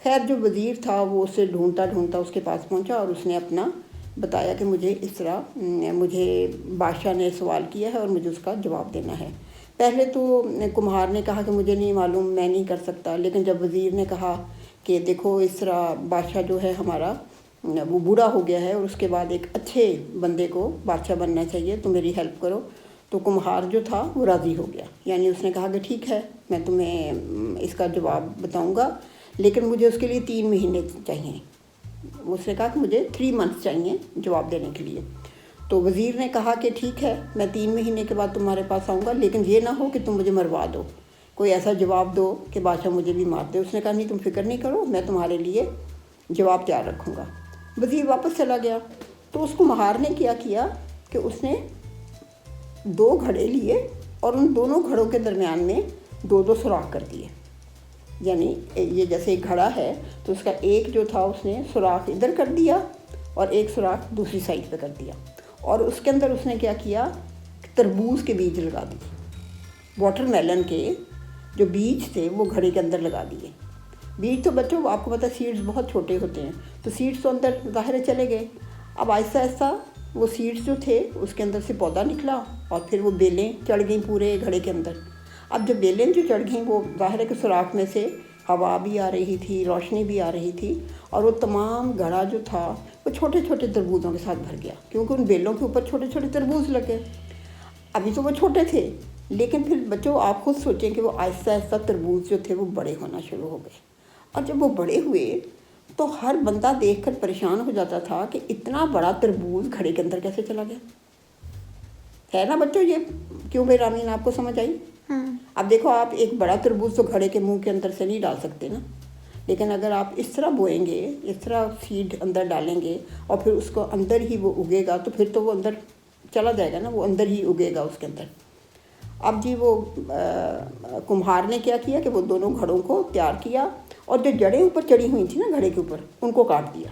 خیر جو وزیر تھا وہ اسے ڈھونڈتا ڈھونڈتا اس کے پاس پہنچا اور اس نے اپنا بتایا کہ مجھے اس طرح مجھے بادشاہ نے سوال کیا ہے اور مجھے اس کا جواب دینا ہے۔ پہلے تو کمہار نے کہا کہ مجھے نہیں معلوم، میں نہیں کر سکتا، لیکن جب وزیر نے کہا کہ دیکھو اس طرح بادشاہ جو ہے ہمارا وہ بوڑھا ہو گیا ہے اور اس کے بعد ایک اچھے بندے کو بادشاہ بننا چاہیے، تو میری ہیلپ کرو، تو کمہار جو تھا وہ راضی ہو گیا۔ یعنی اس نے کہا کہ ٹھیک ہے میں تمہیں اس کا جواب بتاؤں گا، لیکن مجھے اس کے لیے 3 مہینے چاہیے۔ اس نے کہا کہ مجھے 3 months چاہیے جواب دینے کے لیے۔ تو وزیر نے کہا کہ ٹھیک ہے میں 3 مہینے کے بعد تمہارے پاس آؤں گا، لیکن یہ نہ ہو کہ تم مجھے مروا دو، کوئی ایسا جواب دو کہ بادشاہ مجھے بھی مار دے۔ اس نے کہا نہیں، تم فکر نہیں کرو، میں تمہارے لیے جواب تیار رکھوں گا۔ وزیر واپس چلا گیا تو اس کمہار نے کیا کیا کہ اس نے 2 گھڑے لیے اور ان دونوں گھڑوں کے درمیان میں 2 سوراخ کر دیے۔ یعنی یہ جیسے ایک گھڑا ہے تو اس کا ایک جو تھا اس نے سوراخ ادھر کر دیا اور ایک سوراخ دوسری سائڈ پہ کر دیا، اور اس کے اندر اس نے کیا کیا، تربوز کے بیج لگا دیے، واٹر میلن کے جو بیج تھے وہ گھڑے کے اندر لگا دیے۔ بیج تو بچوں آپ کو پتہ سیڈز بہت چھوٹے ہوتے ہیں، تو سیڈز تو اندر ظاہر چلے گئے۔ اب آہستہ آہستہ وہ سیڈز جو تھے اس کے اندر سے پودا نکلا اور پھر وہ بیلیں چڑھ گئیں پورے گھڑے کے اندر۔ اب جب بیلیں جو چڑھ گئیں وہ ظاہر ہے کہ سوراخ میں سے ہوا بھی آ رہی تھی، روشنی بھی آ رہی تھی، اور وہ تمام گھڑا جو تھا وہ چھوٹے چھوٹے تربوزوں کے ساتھ بھر گیا، کیونکہ ان بیلوں کے اوپر چھوٹے چھوٹے تربوز لگے۔ ابھی تو وہ چھوٹے تھے، لیکن پھر بچوں آپ خود سوچیں کہ وہ آہستہ آہستہ تربوز جو تھے وہ بڑے ہونا شروع ہو گئے، اور جب وہ بڑے ہوئے تو ہر بندہ دیکھ کر پریشان ہو جاتا تھا کہ اتنا بڑا تربوز گھڑے کے اندر کیسے چلا گیا۔ ہے نا بچوں، یہ کیوں بے رامین آپ کو سمجھ آئی؟ اب دیکھو آپ ایک بڑا تربوز تو گھڑے کے منہ کے اندر سے نہیں ڈال سکتے نا، لیکن اگر آپ اس طرح بوئیں گے، اس طرح سیڈ اندر ڈالیں گے اور پھر اس کو اندر ہی وہ اگے گا، تو پھر تو وہ اندر چلا جائے گا نا، وہ اندر ہی اگے گا اس کے اندر۔ اب جی وہ کمہار نے کیا کیا کہ وہ دونوں گھڑوں کو تیار کیا اور جو جڑیں اوپر چڑھی ہوئی تھیں نا گھڑے کے اوپر ان کو کاٹ دیا۔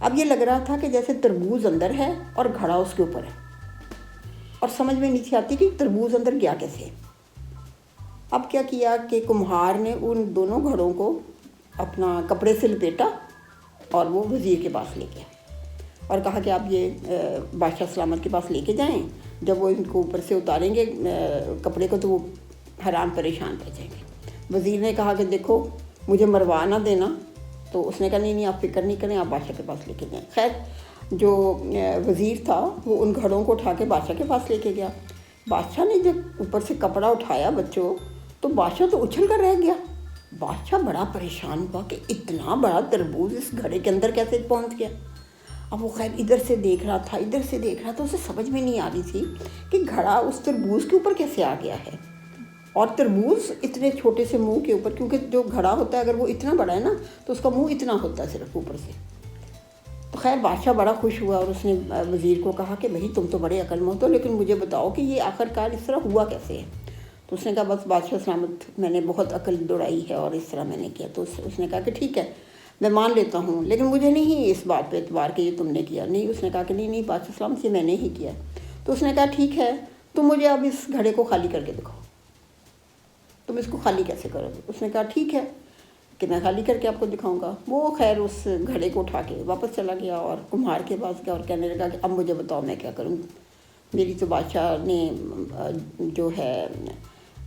اب یہ لگ رہا تھا کہ جیسے تربوز اندر ہے اور گھڑا اس کے اوپر ہے، اور سمجھ میں نہیں تھی آتی کہ تربوز اندر گیا کیسے۔ اب کیا کیا کہ کمہار نے ان دونوں گھڑوں کو اپنا کپڑے سے لپیٹا اور وہ وزیر کے پاس لے گیا اور کہا کہ آپ یہ بادشاہ سلامت کے پاس لے کے جائیں، جب وہ ان کو اوپر سے اتاریں گے کپڑے کو تو وہ حیران پریشان رہ جائیں گے۔ وزیر نے کہا کہ دیکھو مجھے مروا نہ دینا، تو اس نے کہا نہیں آپ فکر نہیں کریں، آپ بادشاہ کے پاس لے کے جائیں۔ خیر جو وزیر تھا وہ ان گھڑوں کو اٹھا کے بادشاہ کے پاس لے کے گیا۔ بادشاہ نے جب اوپر سے کپڑا اٹھایا بچوں تو بادشاہ تو اچھل کر رہ گیا۔ بادشاہ بڑا پریشان ہوا کہ اتنا بڑا تربوز اس گھڑے کے اندر کیسے پہنچ گیا۔ اب وہ خیر ادھر سے دیکھ رہا تھا ادھر سے دیکھ رہا تھا، اسے سمجھ میں نہیں آ رہی تھی کہ گھڑا اس تربوز کے اوپر کیسے آ گیا ہے، اور تربوز اتنے چھوٹے سے منہ کے اوپر، کیونکہ جو گھڑا ہوتا ہے اگر وہ اتنا بڑا ہے نا تو اس کا منہ اتنا ہوتا ہے صرف اوپر سے۔ تو خیر بادشاہ بڑا خوش ہوا اور اس نے وزیر کو کہا کہ بھئی تم تو بڑے عقل مند ہو، لیکن مجھے بتاؤ کہ یہ آخر کار اس طرح ہوا کیسے ہے۔ تو اس نے کہا بس بادشاہ سلامت میں نے بہت عقل دوڑائی ہے اور اس طرح میں نے کیا۔ تو اس نے کہا کہ ٹھیک ہے میں مان لیتا ہوں، لیکن مجھے نہیں اس بات پہ اعتبار کہ یہ تم نے کیا۔ نہیں، اس نے کہا کہ نہیں بادشاہ سلامت یہ میں نے ہی کیا۔ تو اس نے کہا ٹھیک ہے تم مجھے اب اس گھڑے کو خالی کر کے دکھاؤ، تم اس کو خالی کیسے کرو گے۔ اس نے کہا ٹھیک ہے کہ میں خالی کر کے آپ کو دکھاؤں گا۔ وہ خیر اس گھڑے کو اٹھا کے واپس چلا گیا اور کمہار کے پاس گیا اور کہنے لگا کہ اب مجھے بتاؤ میں کیا کروں، میری تو بادشاہ نے جو ہے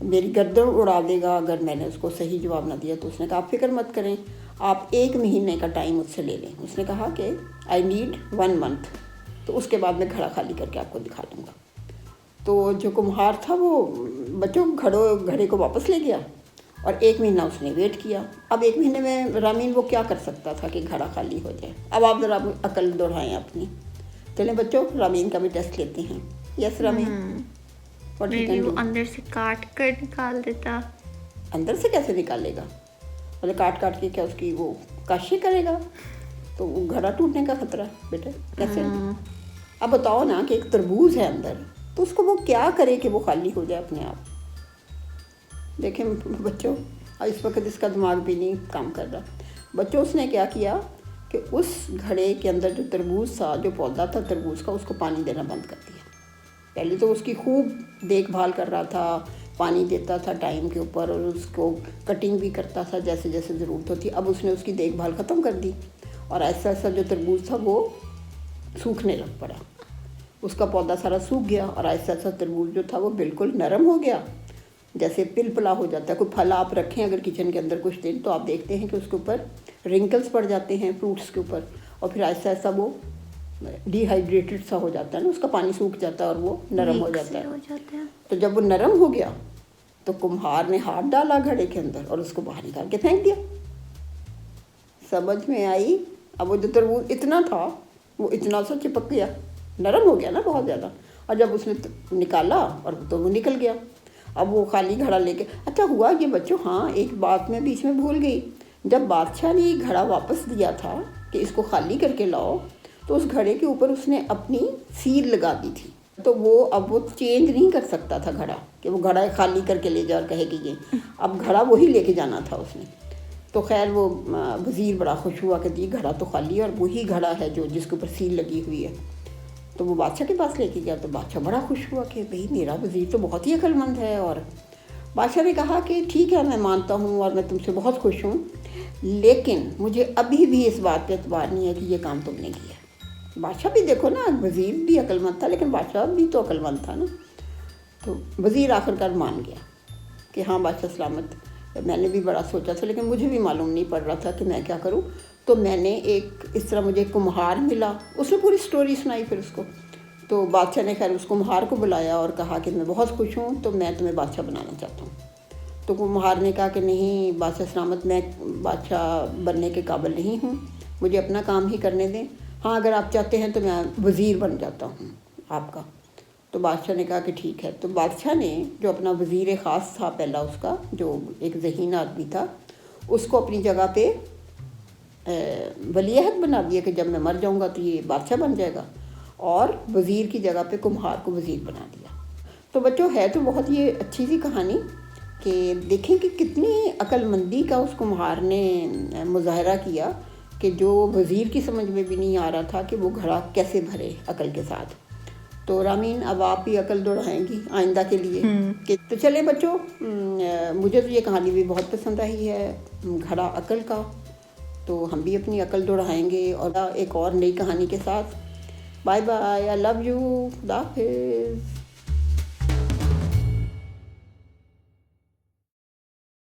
میری گردن اڑا دے گا اگر میں نے اس کو صحیح جواب نہ دیا۔ تو اس نے کہا آپ فکر مت کریں، آپ 1 مہینے کا ٹائم مجھ سے لے لیں۔ اس نے کہا کہ آئی نیڈ 1 month، تو اس کے بعد میں گھڑا خالی کر کے آپ کو دکھا دوں گا۔ تو جو کمہار تھا وہ بچوں گھڑے کو واپس لے گیا اور 1 مہینہ اس نے ویٹ کیا۔ اب 1 مہینے میں رامین وہ کیا کر سکتا تھا کہ گھڑا خالی ہو جائے۔ اب آپ ذرا عقل دوڑائیں اپنی۔ چلیں بچوں رامین کا بھی ٹیسٹ لیتے ہیں۔ یس رامین، میری وہ اندر سے کاٹ کر نکال دیتا۔ اندر سے کیسے نکالے گا؟ مطلب کاٹ کاٹ کے کیا اس کی وہ کاشی کرے گا؟ تو وہ گھڑا ٹوٹنے کا خطرہ بیٹا کیسے؟ اب بتاؤ نا کہ ایک تربوز ہے اندر، تو اس کو وہ کیا کرے کہ وہ خالی ہو جائے اپنے آپ۔ دیکھیں بچوں اس وقت اس کا دماغ بھی نہیں کام کر رہا۔ بچوں اس نے کیا کیا کہ اس گھڑے کے اندر جو تربوز تھا، جو پودا تھا تربوز کا، اس کو پانی دینا بند کر دیا۔ پہلے تو اس کی خوب دیکھ بھال کر رہا تھا، پانی دیتا تھا ٹائم کے اوپر اور اس کو کٹنگ بھی کرتا تھا جیسے جیسے ضرورت ہوتی. اب اس نے اس کی دیکھ بھال ختم کر دی اور ایسا ایسا جو تربوز تھا وہ سوکھنے لگ پڑا. اس کا پودا سارا سوکھ گیا اور ایسا ایسا تربوز جو تھا وہ بالکل نرم ہو گیا, جیسے پلپلا ہو جاتا ہے. کوئی پھل آپ رکھیں اگر کچن کے اندر کچھ دن تو آپ دیکھتے ہیں کہ اس کے اوپر رنکلز پڑ جاتے ہیں فروٹس کے اوپر, اور پھر ایسا ایسا وہ ڈی ہائیڈریٹڈ سا ہو جاتا ہے نا, اس کا پانی سوکھ جاتا ہے اور وہ نرم ہو جاتا ہے. تو جب وہ نرم ہو گیا تو کمہار نے ہاتھ ڈالا گھڑے کے اندر اور اس کو باہر نکال کے پھینک دیا. سمجھ میں آئی؟ اب وہ جو تربوز اتنا تھا وہ اتنا سا چپک گیا, نرم ہو گیا نا بہت زیادہ, اور جب اس نے نکالا اور تو وہ نکل گیا. اب وہ خالی گھڑا لے کے, اچھا ہوا یہ بچوں, ہاں ایک بات میں بیچ میں بھول گئی. جب بادشاہ نے یہ گھڑا واپس دیا تھا کہ اس کو خالی کر کے لاؤ, تو اس گھڑے کے اوپر اس نے اپنی سیل لگا دی تھی. تو وہ اب وہ چینج نہیں کر سکتا تھا گھڑا, کہ وہ گھڑا خالی کر کے لے جا اور کہے کہ یہ, اب گھڑا وہی لے کے جانا تھا اس نے. تو خیر وہ وزیر بڑا خوش ہوا کہ یہ گھڑا تو خالی ہے اور وہی گھڑا ہے جو جس کے اوپر سیل لگی ہوئی ہے. تو وہ بادشاہ کے پاس لے کے گیا. تو بادشاہ بڑا خوش ہوا کہ بھئی میرا وزیر تو بہت ہی عقل مند ہے. اور بادشاہ نے کہا کہ ٹھیک ہے میں مانتا ہوں اور میں تم سے بہت خوش ہوں, لیکن مجھے ابھی بھی اس بات پہ اعتبار نہیں ہے کہ یہ کام تم نے کیا. بادشاہ بھی دیکھو نا, وزیر بھی عقل مند تھا لیکن بادشاہ بھی تو عقل مند تھا نا. تو وزیر آخر کار مان گیا کہ ہاں بادشاہ سلامت, میں نے بھی بڑا سوچا تھا لیکن مجھے بھی معلوم نہیں پڑ رہا تھا کہ میں کیا کروں. تو میں نے ایک اس طرح مجھے کمہار ملا, اس نے پوری سٹوری سنائی پھر اس کو. تو بادشاہ نے خیر اس کمہار کو بلایا اور کہا کہ میں بہت خوش ہوں تو میں تمہیں بادشاہ بنانا چاہتا ہوں. تو کمہار نے کہا کہ نہیں بادشاہ سلامت, میں بادشاہ بننے کے قابل نہیں ہوں, مجھے اپنا کام ہی کرنے دیں. ہاں اگر آپ چاہتے ہیں تو میں وزیر بن جاتا ہوں آپ کا. تو بادشاہ نے کہا کہ ٹھیک ہے. تو بادشاہ نے جو اپنا وزیر خاص تھا پہلا اس کا, جو ایک ذہین آدمی تھا, اس کو اپنی جگہ پہ ولی عہد بنا دیا کہ جب میں مر جاؤں گا تو یہ بادشاہ بن جائے گا, اور وزیر کی جگہ پہ کمہار کو وزیر بنا دیا. تو بچوں ہے تو بہت یہ اچھی سی کہانی کہ دیکھیں کہ کتنی عقل مندی کا اس کمہار نے مظاہرہ کیا کہ جو وزیر کی سمجھ میں بھی نہیں آ رہا تھا کہ وہ گھڑا کیسے بھرے عقل کے ساتھ. تو رامین اب آپ بھی عقل دوڑائیں گی آئندہ کے لیے. کہ تو چلیں بچوں, مجھے تو یہ کہانی بھی بہت پسند آئی ہے, گھڑا عقل کا. تو ہم بھی اپنی عقل دوڑائیں گے اور ایک اور نئی کہانی کے ساتھ. Bye bye, I love you, خدا حافظ.